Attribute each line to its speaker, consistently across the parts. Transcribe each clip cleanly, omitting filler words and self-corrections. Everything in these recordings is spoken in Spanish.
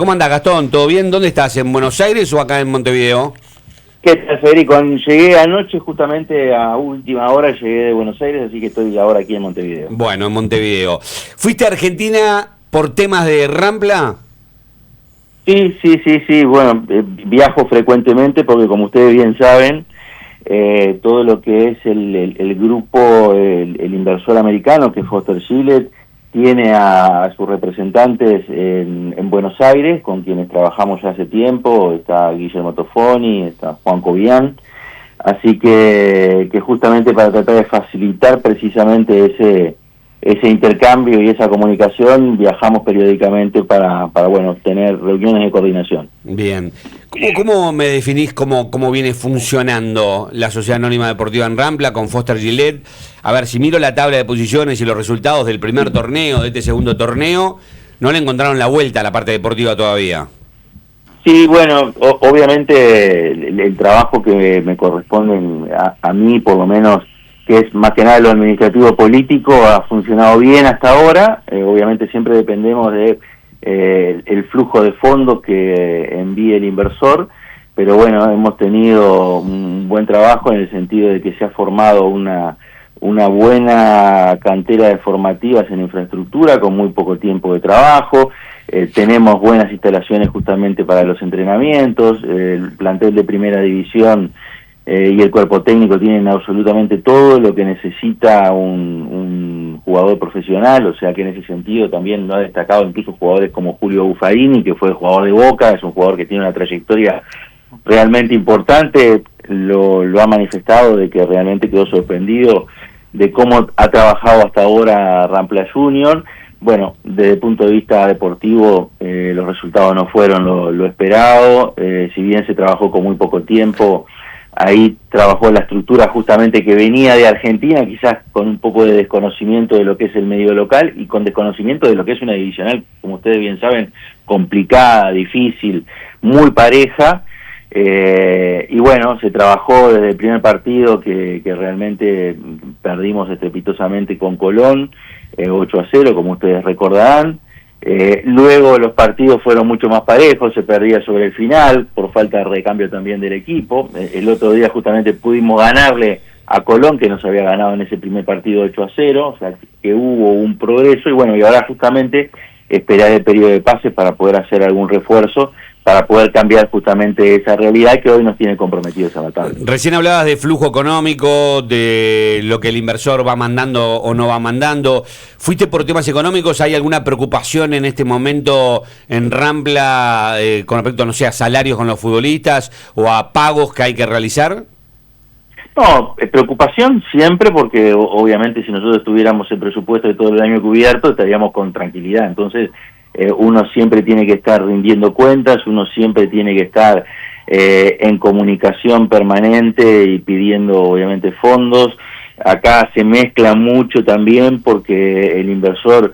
Speaker 1: ¿Cómo anda, Gastón? ¿Todo bien? ¿Dónde estás? ¿En Buenos Aires o acá en Montevideo?
Speaker 2: ¿Qué tal, Federico? Llegué anoche justamente a última hora, llegué de Buenos Aires, así que estoy ahora aquí en Montevideo.
Speaker 1: Bueno, en Montevideo. ¿Fuiste a Argentina por temas de Rampla?
Speaker 2: Sí, bueno, viajo frecuentemente porque como ustedes bien saben, todo lo que es el grupo, el inversor americano, que es Foster Gillett, tiene a sus representantes en Buenos Aires, con quienes trabajamos ya hace tiempo. Está Guillermo Tofoni, está Juan Cobian, así que justamente para tratar de facilitar precisamente ese intercambio y esa comunicación, viajamos periódicamente para bueno, tener reuniones de coordinación.
Speaker 1: Bien. ¿Cómo me definís cómo viene funcionando la Sociedad Anónima Deportiva en Rampla con Foster Gillett? A ver, si miro la tabla de posiciones y los resultados del primer torneo, de este segundo torneo, no le encontraron la vuelta a la parte deportiva todavía.
Speaker 2: Sí, bueno, obviamente el trabajo que me corresponde a mí, por lo menos, que es más que nada lo administrativo político, ha funcionado bien hasta ahora. Obviamente siempre dependemos de el flujo de fondos que envíe el inversor, pero bueno, hemos tenido un buen trabajo en el sentido de que se ha formado una buena cantera de formativas en infraestructura con muy poco tiempo de trabajo. Tenemos buenas instalaciones justamente para los entrenamientos. El plantel de primera división y el cuerpo técnico tienen absolutamente todo lo que necesita un jugador profesional, o sea que en ese sentido también lo ha destacado incluso jugadores como Julio Buffarini, que fue jugador de Boca, es un jugador que tiene una trayectoria realmente importante, lo ha manifestado, de que realmente quedó sorprendido de cómo ha trabajado hasta ahora Rampla Junior. Bueno, desde el punto de vista deportivo, los resultados no fueron lo esperado. Si bien se trabajó con muy poco tiempo, ahí trabajó la estructura justamente que venía de Argentina, quizás con un poco de desconocimiento de lo que es el medio local y con desconocimiento de lo que es una divisional, como ustedes bien saben, complicada, difícil, muy pareja. Y bueno, se trabajó desde el primer partido que realmente perdimos estrepitosamente con Colón, 8-0, como ustedes recordarán. Luego los partidos fueron mucho más parejos, se perdía sobre el final por falta de recambio también del equipo. El otro día justamente pudimos ganarle a Colón, que nos había ganado en ese primer partido 8-0, o sea que hubo un progreso. Y bueno, y ahora justamente esperar el periodo de pases para poder hacer algún refuerzo, para poder cambiar justamente esa realidad que hoy nos tiene comprometidos a la tabla.
Speaker 1: Recién hablabas de flujo económico, de lo que el inversor va mandando o no va mandando. ¿Fuiste por temas económicos? ¿Hay alguna preocupación en este momento en Rampla con respecto, no sé, a salarios con los futbolistas o a pagos que hay que realizar?
Speaker 2: No, preocupación siempre, porque obviamente si nosotros tuviéramos el presupuesto de todo el año cubierto estaríamos con tranquilidad. Entonces uno siempre tiene que estar rindiendo cuentas, uno siempre tiene que estar en comunicación permanente y pidiendo obviamente fondos. Acá se mezcla mucho también porque el inversor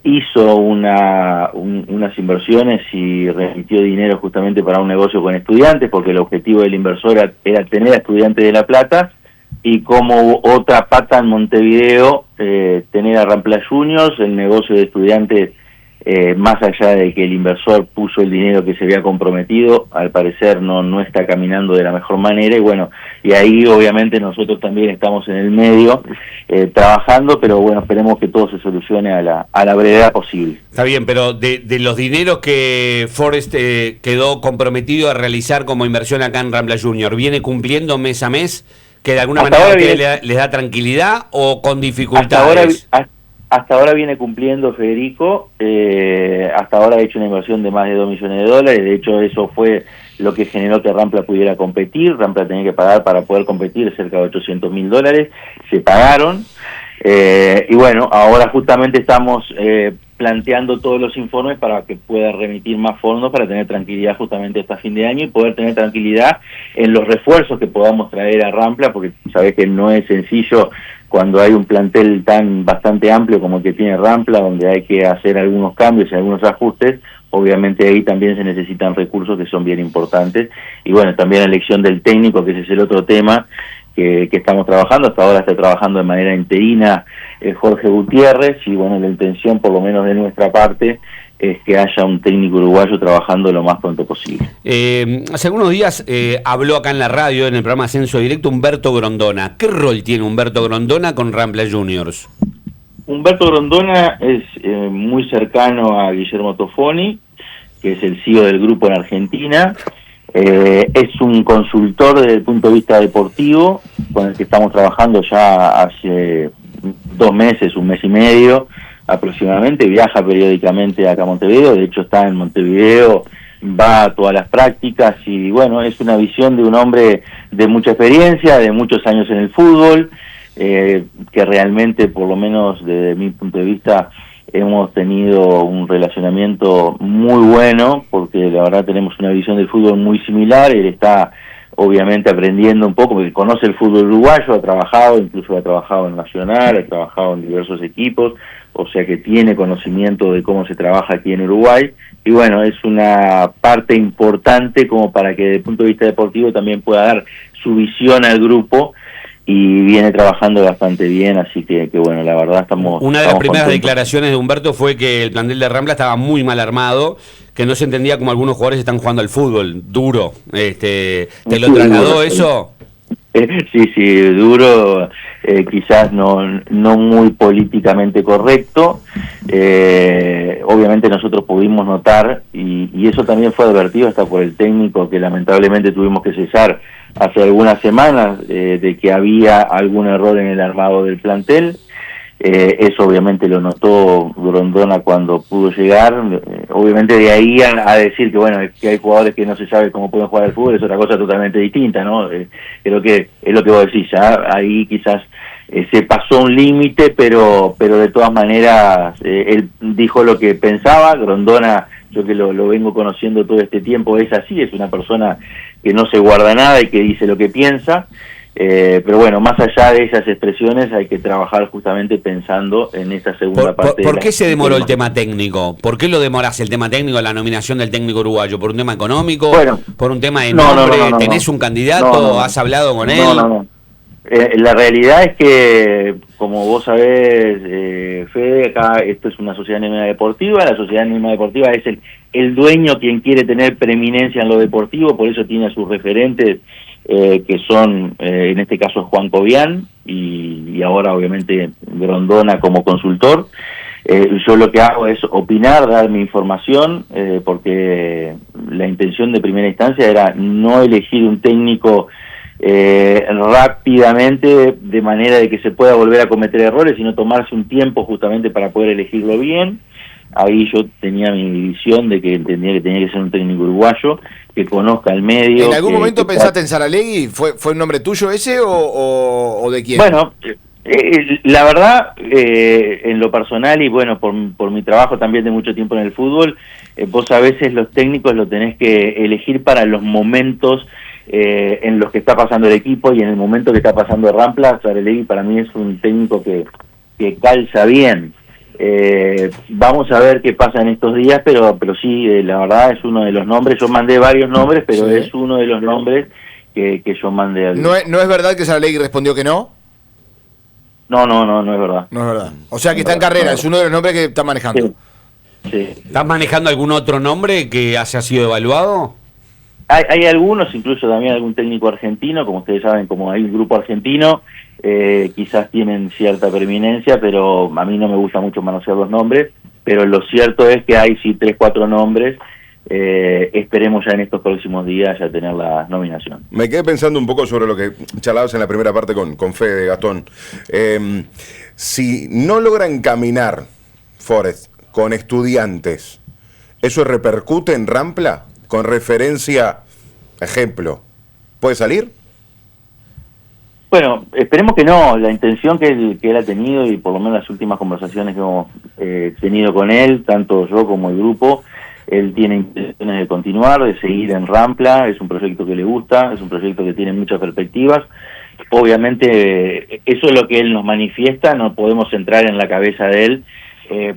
Speaker 2: hizo unas inversiones y remitió dinero justamente para un negocio con estudiantes, porque el objetivo del inversor era tener a Estudiantes de La Plata, y como otra pata en Montevideo, tener a Rampla Juniors, el negocio de estudiantes. Más allá de que el inversor puso el dinero que se había comprometido, al parecer no está caminando de la mejor manera, y bueno, y ahí obviamente nosotros también estamos en el medio trabajando, pero bueno, esperemos que todo se solucione a la brevedad posible.
Speaker 1: Está bien, pero de los dineros que Forest quedó comprometido a realizar como inversión acá en Rampla Junior, ¿viene cumpliendo mes a mes? ¿Que de alguna manera les da tranquilidad o con dificultades?
Speaker 2: Hasta ahora viene cumpliendo, Federico. Hasta ahora ha hecho una inversión de más de $2 millones. De hecho, eso fue lo que generó que Rampla pudiera competir. Rampla tenía que pagar para poder competir cerca de $800.000. Se pagaron. Y bueno, ahora justamente estamos planteando todos los informes para que pueda remitir más fondos para tener tranquilidad justamente hasta fin de año y poder tener tranquilidad en los refuerzos que podamos traer a Rampla, porque sabés que no es sencillo cuando hay un plantel tan bastante amplio como el que tiene Rampla, donde hay que hacer algunos cambios y algunos ajustes. Obviamente ahí también se necesitan recursos que son bien importantes, y bueno, también la elección del técnico, que ese es el otro tema que estamos trabajando. Hasta ahora está trabajando de manera interina Jorge Gutiérrez, y bueno, la intención por lo menos de nuestra parte es que haya un técnico uruguayo trabajando lo más pronto posible.
Speaker 1: Hace algunos días habló acá en la radio, en el programa Ascenso Directo, Humberto Grondona. ¿Qué rol tiene Humberto Grondona con Rampla Juniors?
Speaker 2: Humberto Grondona es muy cercano a Guillermo Tofoni, que es el CEO del grupo en Argentina. Es un consultor desde el punto de vista deportivo, con el que estamos trabajando ya hace 2 meses, 1 mes y medio aproximadamente. Viaja periódicamente acá a Montevideo, de hecho está en Montevideo, va a todas las prácticas y bueno, es una visión de un hombre de mucha experiencia, de muchos años en el fútbol, que realmente, por lo menos desde mi punto de vista, hemos tenido un relacionamiento muy bueno, porque la verdad tenemos una visión del fútbol muy similar. Él está obviamente aprendiendo un poco, porque conoce el fútbol uruguayo, incluso ha trabajado en Nacional, ha trabajado en diversos equipos, o sea que tiene conocimiento de cómo se trabaja aquí en Uruguay, y bueno, es una parte importante como para que desde el punto de vista deportivo también pueda dar su visión al grupo, y viene trabajando bastante bien, así que bueno, la verdad estamos...
Speaker 1: Una de las primeras
Speaker 2: contentos.
Speaker 1: declaraciones de Humberto fue que el plantel de Rampla estaba muy mal armado, que no se entendía cómo algunos jugadores están jugando al fútbol, duro. ¿Te lo trasladó eso?
Speaker 2: Sí, duro, quizás no muy políticamente correcto. Obviamente nosotros pudimos notar, y eso también fue advertido hasta por el técnico que lamentablemente tuvimos que cesar hace algunas semanas, de que había algún error en el armado del plantel. Eso obviamente lo notó Grondona cuando pudo llegar. Obviamente de ahí a decir que bueno, que hay jugadores que no se sabe cómo pueden jugar al fútbol es otra cosa totalmente distinta, ¿no? Creo que es lo que vos decís, ya ahí quizás se pasó un límite, pero de todas maneras él dijo lo que pensaba. Grondona, yo que lo vengo conociendo todo este tiempo, es así, es una persona que no se guarda nada y que dice lo que piensa. Pero bueno, más allá de esas expresiones hay que trabajar justamente pensando en esa segunda parte.
Speaker 1: ¿Por qué se demoró el tema técnico? ¿Por qué lo demorás el tema técnico, la nominación del técnico uruguayo? ¿Por un tema económico?
Speaker 2: Bueno,
Speaker 1: ¿Por un tema de nombre? ¿Tenés un candidato? ¿Has hablado con él?
Speaker 2: No. La realidad es que, como vos sabés, Fede, acá esto es una sociedad anónima deportiva. La sociedad anónima deportiva es el dueño quien quiere tener preeminencia en lo deportivo, por eso tiene a sus referentes, que son, en este caso, Juan Cobian y ahora obviamente Grondona como consultor. Yo lo que hago es opinar, dar mi información, porque la intención de primera instancia era no elegir un técnico rápidamente, de manera de que se pueda volver a cometer errores, sino tomarse un tiempo justamente para poder elegirlo bien. Ahí yo tenía mi visión de que entendía que tenía que ser un técnico uruguayo que conozca el medio.
Speaker 3: ¿En algún momento pensaste en Saralegui? ¿Fue un nombre tuyo ese o de quién?
Speaker 2: Bueno, la verdad, en lo personal y bueno, por mi trabajo también de mucho tiempo en el fútbol, vos a veces los técnicos lo tenés que elegir para los momentos en los que está pasando el equipo, y en el momento que está pasando Rampla, Saralegui para mí es un técnico que calza bien. Vamos a ver qué pasa en estos días, pero sí, la verdad es uno de los nombres. Yo mandé varios nombres, pero sí, es uno de los nombres que yo mandé.
Speaker 3: ¿No es verdad que Saralegui respondió que no?
Speaker 2: No es verdad.
Speaker 3: No es verdad. O sea que está en carrera, es uno de los nombres que está manejando.
Speaker 2: Sí.
Speaker 1: ¿Estás manejando algún otro nombre que haya sido evaluado?
Speaker 2: Hay algunos, incluso también algún técnico argentino, como ustedes saben, como hay un grupo argentino, quizás tienen cierta preeminencia, pero a mí no me gusta mucho manosear los nombres, pero lo cierto es que hay sí 3-4 nombres. Esperemos ya en estos próximos días ya tener la nominación.
Speaker 4: Me quedé pensando un poco sobre lo que charlabas en la primera parte con Fede, Gastón. Si no logran caminar Forest con Estudiantes, ¿eso repercute en Rampla? Con referencia, ejemplo, ¿puede salir?
Speaker 2: Bueno, esperemos que no. La intención que él ha tenido, y por lo menos las últimas conversaciones que hemos tenido con él, tanto yo como el grupo, él tiene intenciones de continuar, de seguir en Rampla. Es un proyecto que le gusta, es un proyecto que tiene muchas perspectivas. Obviamente, eso es lo que él nos manifiesta, no podemos entrar en la cabeza de él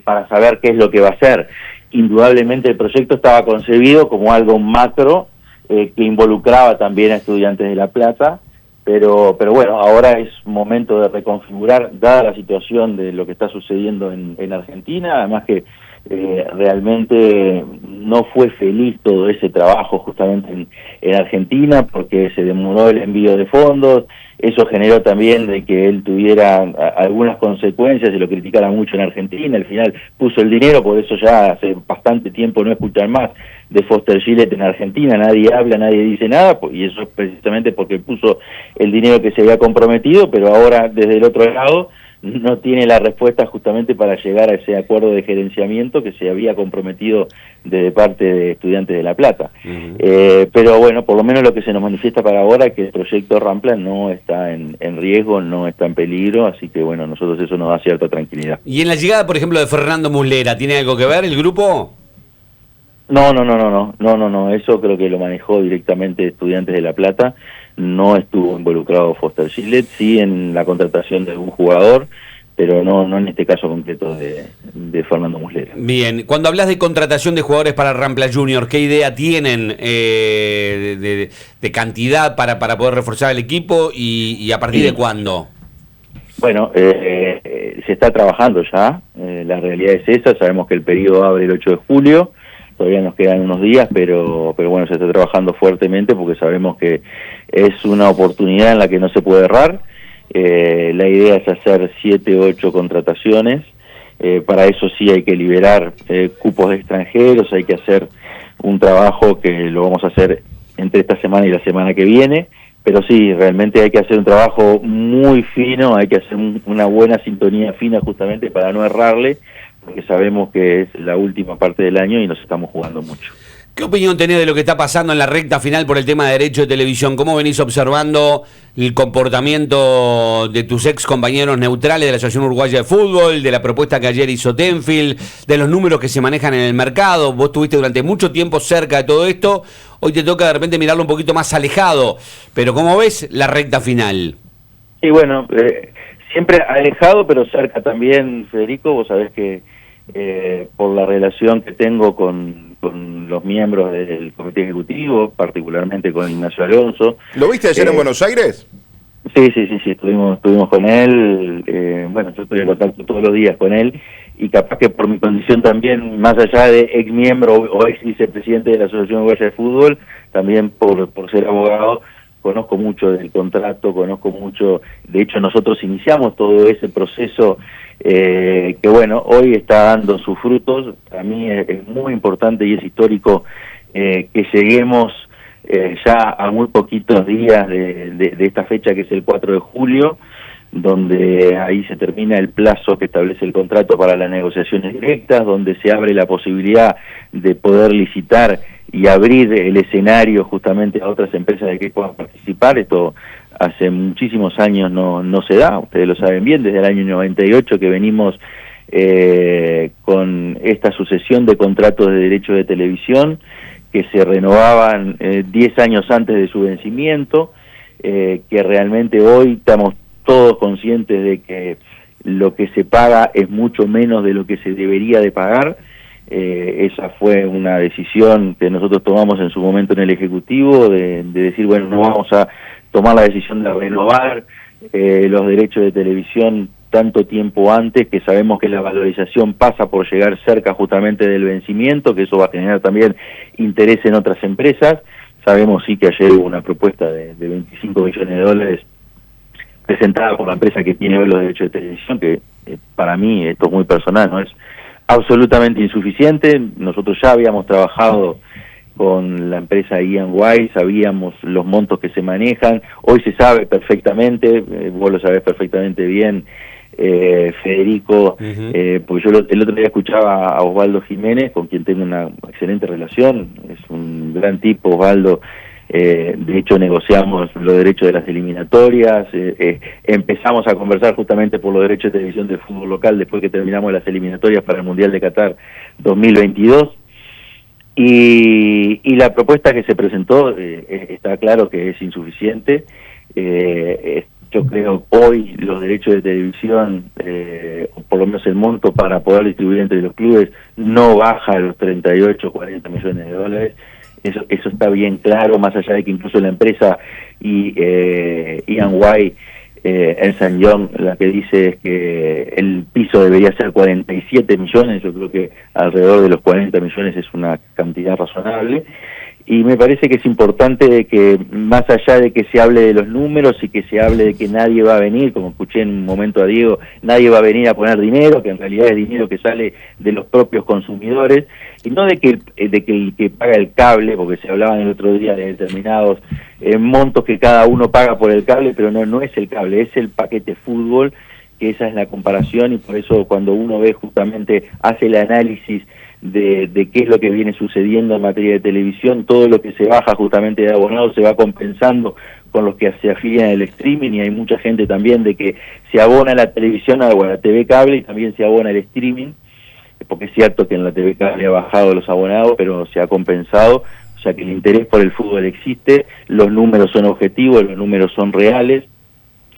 Speaker 2: para saber qué es lo que va a hacer. Indudablemente el proyecto estaba concebido como algo macro, que involucraba también a Estudiantes de La Plata, pero bueno, ahora es momento de reconfigurar, dada la situación de lo que está sucediendo en Argentina, además que realmente no fue feliz todo ese trabajo justamente en Argentina, porque se demoró el envío de fondos. Eso generó también de que él tuviera algunas consecuencias y lo criticara mucho en Argentina. Al final puso el dinero, por eso ya hace bastante tiempo no escuchar más de Foster Gillett en Argentina. Nadie habla, nadie dice nada, y eso es precisamente porque puso el dinero que se había comprometido, pero ahora desde el otro lado no tiene la respuesta justamente para llegar a ese acuerdo de gerenciamiento que se había comprometido de parte de Estudiantes de La Plata. Pero bueno, por lo menos lo que se nos manifiesta para ahora es que el proyecto Rampla no está en riesgo, no está en peligro, así que bueno, nosotros eso nos da cierta tranquilidad.
Speaker 1: ¿Y en la llegada, por ejemplo, de Fernando Muslera, tiene algo que ver el grupo?
Speaker 2: No, eso creo que lo manejó directamente Estudiantes de La Plata. No estuvo involucrado Foster Gillett, sí en la contratación de algún jugador, pero no en este caso concreto de Fernando Muslera.
Speaker 1: Bien, cuando hablas de contratación de jugadores para Rampla Junior, ¿qué idea tienen de cantidad para poder reforzar el equipo y a partir de cuándo?
Speaker 2: Bueno, se está trabajando ya, la realidad es esa, sabemos que el periodo abre el 8 de julio, todavía nos quedan unos días, pero bueno, se está trabajando fuertemente porque sabemos que es una oportunidad en la que no se puede errar. La idea es hacer 7 o 8 contrataciones. Para eso sí hay que liberar cupos de extranjeros, hay que hacer un trabajo que lo vamos a hacer entre esta semana y la semana que viene, pero sí, realmente hay que hacer un trabajo muy fino, hay que hacer una buena sintonía fina justamente para no errarle, porque sabemos que es la última parte del año y nos estamos jugando mucho.
Speaker 1: ¿Qué opinión tenés de lo que está pasando en la recta final por el tema de derecho de televisión? ¿Cómo venís observando el comportamiento de tus ex compañeros neutrales de la Asociación Uruguaya de Fútbol, de la propuesta que ayer hizo Tenfield, de los números que se manejan en el mercado? Vos estuviste durante mucho tiempo cerca de todo esto, hoy te toca de repente mirarlo un poquito más alejado, pero ¿cómo ves la recta final?
Speaker 2: Sí, bueno, siempre alejado pero cerca también, Federico. Vos sabés que por la relación que tengo con los miembros del comité ejecutivo, particularmente con Ignacio Alonso.
Speaker 4: ¿Lo viste ayer en Buenos Aires?
Speaker 2: Sí, estuvimos con él. Bueno, yo estoy en contacto todos los días con él, y capaz que por mi condición también, más allá de ex miembro o ex vicepresidente de la Asociación Uruguaya de Fútbol, también por ser abogado, conozco mucho del contrato, conozco mucho. De hecho, nosotros iniciamos todo ese proceso que bueno, hoy está dando sus frutos. Para mí es muy importante y es histórico que lleguemos ya a muy poquitos días de esta fecha, que es el 4 de julio, donde ahí se termina el plazo que establece el contrato para las negociaciones directas, donde se abre la posibilidad de poder licitar y abrir el escenario justamente a otras empresas de que puedan participar. Esto hace muchísimos años no se da, ustedes lo saben bien, desde el año 98 que venimos con esta sucesión de contratos de derechos de televisión que se renovaban 10 años antes de su vencimiento, que realmente hoy estamos todos conscientes de que lo que se paga es mucho menos de lo que se debería de pagar. Esa fue una decisión que nosotros tomamos en su momento en el Ejecutivo, de decir, bueno, no vamos a tomar la decisión de renovar los derechos de televisión tanto tiempo antes, que sabemos que la valorización pasa por llegar cerca justamente del vencimiento, que eso va a generar también interés en otras empresas. Sabemos sí que ayer hubo una propuesta de 25 millones de dólares presentada por la empresa que tiene hoy los derechos de televisión, que para mí, esto es muy personal, no es absolutamente insuficiente. Nosotros ya habíamos trabajado con la empresa EY, sabíamos los montos que se manejan, hoy se sabe perfectamente, vos lo sabés perfectamente bien, Federico, porque yo el otro día escuchaba a Osvaldo Jiménez, con quien tengo una excelente relación, es un gran tipo Osvaldo. De hecho negociamos los derechos de las eliminatorias, empezamos a conversar justamente por los derechos de televisión del fútbol local después que terminamos las eliminatorias para el Mundial de Qatar 2022, y la propuesta que se presentó está claro que es insuficiente. Yo creo hoy los derechos de televisión, o por lo menos el monto para poder distribuir entre los clubes, no baja a los 38 o 40 millones de dólares. Eso está bien claro, más allá de que incluso la empresa EY Ernst Young, la que dice es que el piso debería ser 47 millones, yo creo que alrededor de los 40 millones es una cantidad razonable, y me parece que es importante que, más allá de que se hable de los números y que se hable de que nadie va a venir, como escuché en un momento a Diego, nadie va a venir a poner dinero, que en realidad es dinero que sale de los propios consumidores, y no de que el que paga el cable, porque se hablaban el otro día de determinados montos que cada uno paga por el cable, pero no es el cable, es el paquete fútbol, que esa es la comparación, y por eso cuando uno ve justamente, hace el análisis de qué es lo que viene sucediendo en materia de televisión, todo lo que se baja justamente de abonados se va compensando con los que se afilian al streaming, y hay mucha gente también de que se abona a la televisión, a la TV cable, y también se abona al streaming, porque es cierto que en la TV cable ha bajado los abonados, pero se ha compensado, o sea que el interés por el fútbol existe, los números son objetivos, los números son reales,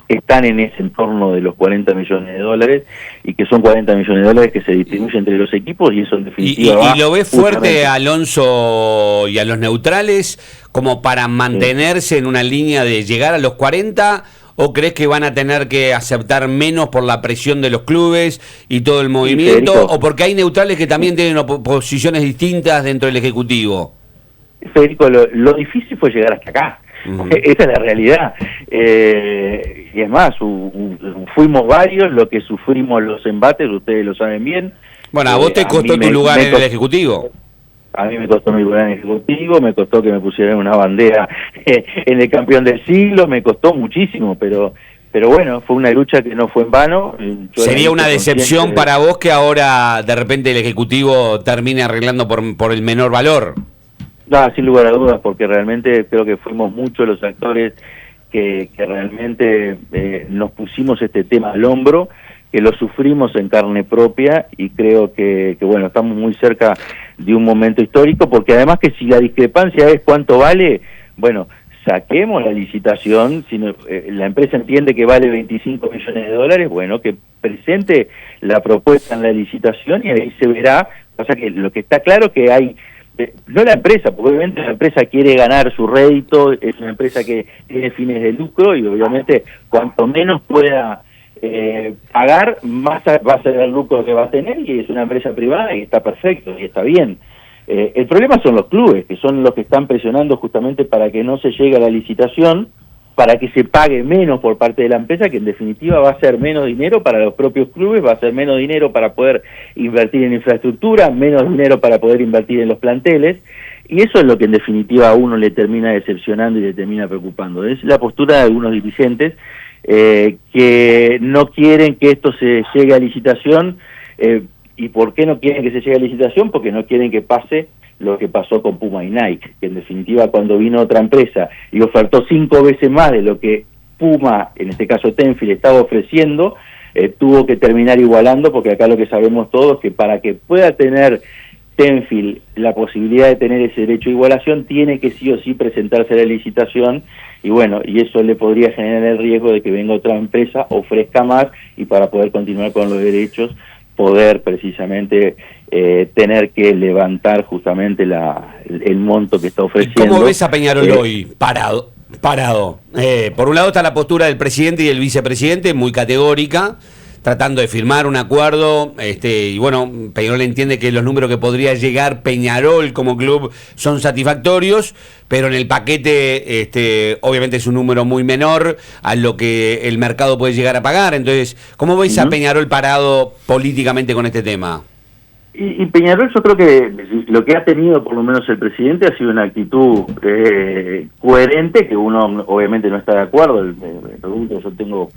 Speaker 2: están en ese entorno de los 40 millones de dólares, y que son 40 millones de dólares que se distribuyen entre los equipos, y eso en definitiva
Speaker 1: ¿Y lo ves fuerte a Alonso y a los neutrales como para mantenerse en una línea de llegar a los 40, o crees que van a tener que aceptar menos por la presión de los clubes y todo el movimiento,
Speaker 2: Federico,
Speaker 1: o porque hay neutrales que también tienen posiciones distintas dentro del Ejecutivo?
Speaker 2: Federico, lo difícil fue llegar hasta acá. Esa es la realidad, y es más, fuimos varios los que sufrimos los embates, ustedes lo saben bien.
Speaker 1: Bueno, a vos te costó tu lugar en el Ejecutivo.
Speaker 2: A mí me costó mi lugar en el Ejecutivo, me costó que me pusieran una bandera en el campeón del siglo, me costó muchísimo, pero bueno, fue una lucha que no fue en vano.
Speaker 1: ¿Sería una decepción para vos que ahora de repente el Ejecutivo termine arreglando por el menor valor?
Speaker 2: No, sin lugar a dudas, porque realmente creo que fuimos muchos los actores que realmente nos pusimos este tema al hombro, que lo sufrimos en carne propia, y creo que bueno, estamos muy cerca de un momento histórico, porque además que si la discrepancia es cuánto vale, bueno, saquemos la licitación, si la empresa entiende que vale 25 millones de dólares, bueno, que presente la propuesta en la licitación y ahí se verá. Pasa que lo que está claro que hay, no la empresa, porque obviamente la empresa quiere ganar su rédito, es una empresa que tiene fines de lucro, y obviamente cuanto menos pueda pagar, más va a ser el lucro que va a tener, y es una empresa privada y está perfecto y está bien. El problema son los clubes, que son los que están presionando justamente para que no se llegue a la licitación, para que se pague menos por parte de la empresa, que en definitiva va a ser menos dinero para los propios clubes, va a ser menos dinero para poder invertir en infraestructura, menos dinero para poder invertir en los planteles, y eso es lo que en definitiva a uno le termina decepcionando y le termina preocupando. Es la postura de algunos dirigentes que no quieren que esto se llegue a licitación. ¿Y por qué no quieren que se llegue a licitación? Porque no quieren que pase lo que pasó con Puma y Nike, que en definitiva cuando vino otra empresa y ofertó 5 veces más de lo que Puma, en este caso Tenfield, estaba ofreciendo, tuvo que terminar igualando, porque acá lo que sabemos todos es que para que pueda tener Tenfield la posibilidad de tener ese derecho de igualación, tiene que sí o sí presentarse a la licitación, y bueno, y eso le podría generar el riesgo de que venga otra empresa, ofrezca más, y para poder continuar con los derechos, poder precisamente tener que levantar justamente el monto que está ofreciendo.
Speaker 1: ¿Cómo ves a Peñarol hoy parado? Por un lado está la postura del presidente y del vicepresidente, muy categórica, tratando de firmar un acuerdo, y bueno, Peñarol entiende que los números que podría llegar Peñarol como club son satisfactorios, pero en el paquete obviamente es un número muy menor a lo que el mercado puede llegar a pagar. Entonces, ¿cómo ves a Peñarol parado políticamente con este tema?
Speaker 2: Y Peñarol, yo creo que lo que ha tenido por lo menos el presidente ha sido una actitud coherente, que uno obviamente no está de acuerdo. Yo tengo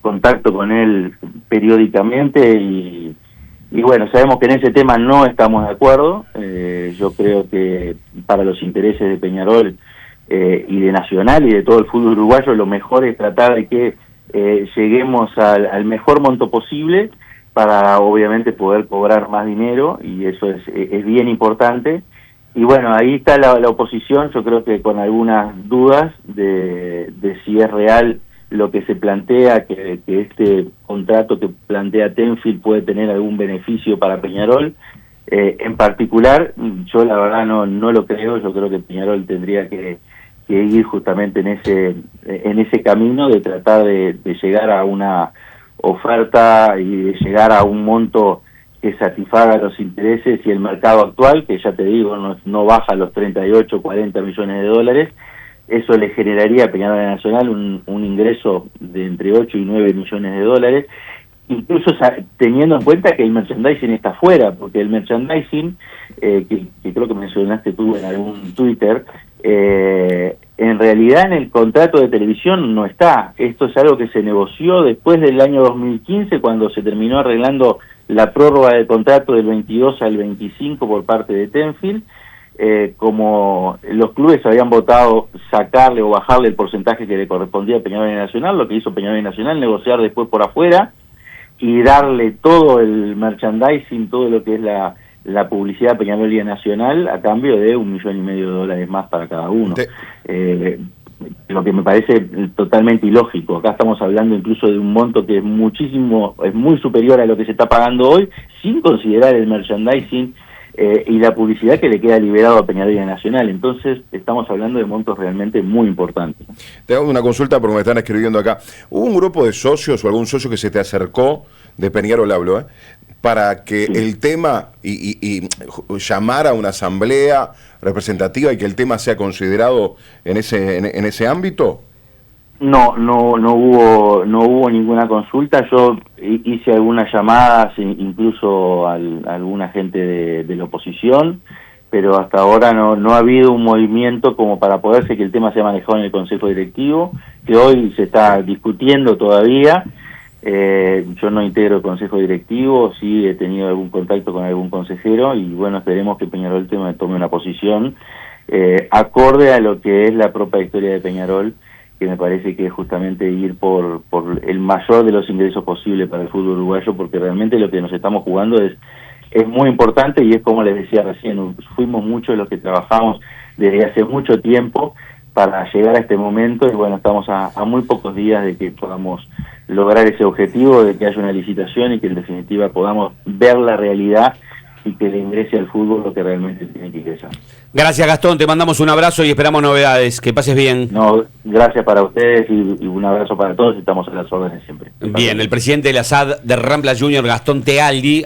Speaker 2: contacto con él periódicamente y bueno, sabemos que en ese tema no estamos de acuerdo. Yo creo que para los intereses de Peñarol y de Nacional y de todo el fútbol uruguayo, lo mejor es tratar de que lleguemos al mejor monto posible para obviamente poder cobrar más dinero, y eso es bien importante. Y bueno, ahí está la oposición, yo creo que con algunas dudas de si es real lo que se plantea, que este contrato que plantea Tenfield puede tener algún beneficio para Peñarol. En particular, yo la verdad no lo creo. Yo creo que Peñarol tendría que ir justamente en ese camino de tratar de llegar a una oferta y de llegar a un monto que satisfaga los intereses y el mercado actual, que ya te digo, no baja los 38, 40 millones de dólares. Eso le generaría a Peñarol Nacional un ingreso de entre 8 y 9 millones de dólares, incluso teniendo en cuenta que el merchandising está fuera, porque el merchandising, que creo que mencionaste tú en algún Twitter, en realidad en el contrato de televisión no está. Esto es algo que se negoció después del año 2015, cuando se terminó arreglando la prórroga del contrato del 22 al 25 por parte de Tenfield. Como los clubes habían votado sacarle o bajarle el porcentaje que le correspondía a Peñarol Nacional, lo que hizo Peñarol Nacional, negociar después por afuera y darle todo el merchandising, todo lo que es la publicidad a Peñarol Nacional a cambio de $1,5 millones más para cada uno.
Speaker 4: Sí.
Speaker 2: Lo que me parece totalmente ilógico. Acá estamos hablando incluso de un monto que es muy superior a lo que se está pagando hoy, sin considerar el merchandising y la publicidad que le queda liberado a Peñarol Nacional. Entonces estamos hablando de montos realmente muy importantes.
Speaker 4: Te hago una consulta porque me están escribiendo acá. ¿Hubo un grupo de socios o algún socio que se te acercó, de Peñarol hablo, para que
Speaker 2: sí,
Speaker 4: el tema y llamar a una asamblea representativa y que el tema sea considerado en ese ámbito?
Speaker 2: No hubo ninguna consulta. Yo hice algunas llamadas, incluso a alguna gente de la oposición, pero hasta ahora no ha habido un movimiento como para poder ser que el tema sea manejado en el Consejo Directivo, que hoy se está discutiendo todavía. Yo no integro el Consejo Directivo, sí he tenido algún contacto con algún consejero y bueno, esperemos que Peñarol tome una posición acorde a lo que es la propia historia de Peñarol, que me parece que es justamente ir por el mayor de los ingresos posible para el fútbol uruguayo, porque realmente lo que nos estamos jugando es muy importante y es como les decía recién, fuimos muchos los que trabajamos desde hace mucho tiempo para llegar a este momento y bueno, estamos a muy pocos días de que podamos lograr ese objetivo, de que haya una licitación y que en definitiva podamos ver la realidad y que le ingrese al fútbol lo que realmente tiene que ingresar.
Speaker 1: Gracias, Gastón, te mandamos un abrazo y esperamos novedades. Que pases bien.
Speaker 2: No, gracias para ustedes y un abrazo para todos, estamos a las órdenes siempre.
Speaker 1: Bien, el presidente de la SAD de Rampla Junior, Gastón Tealdi.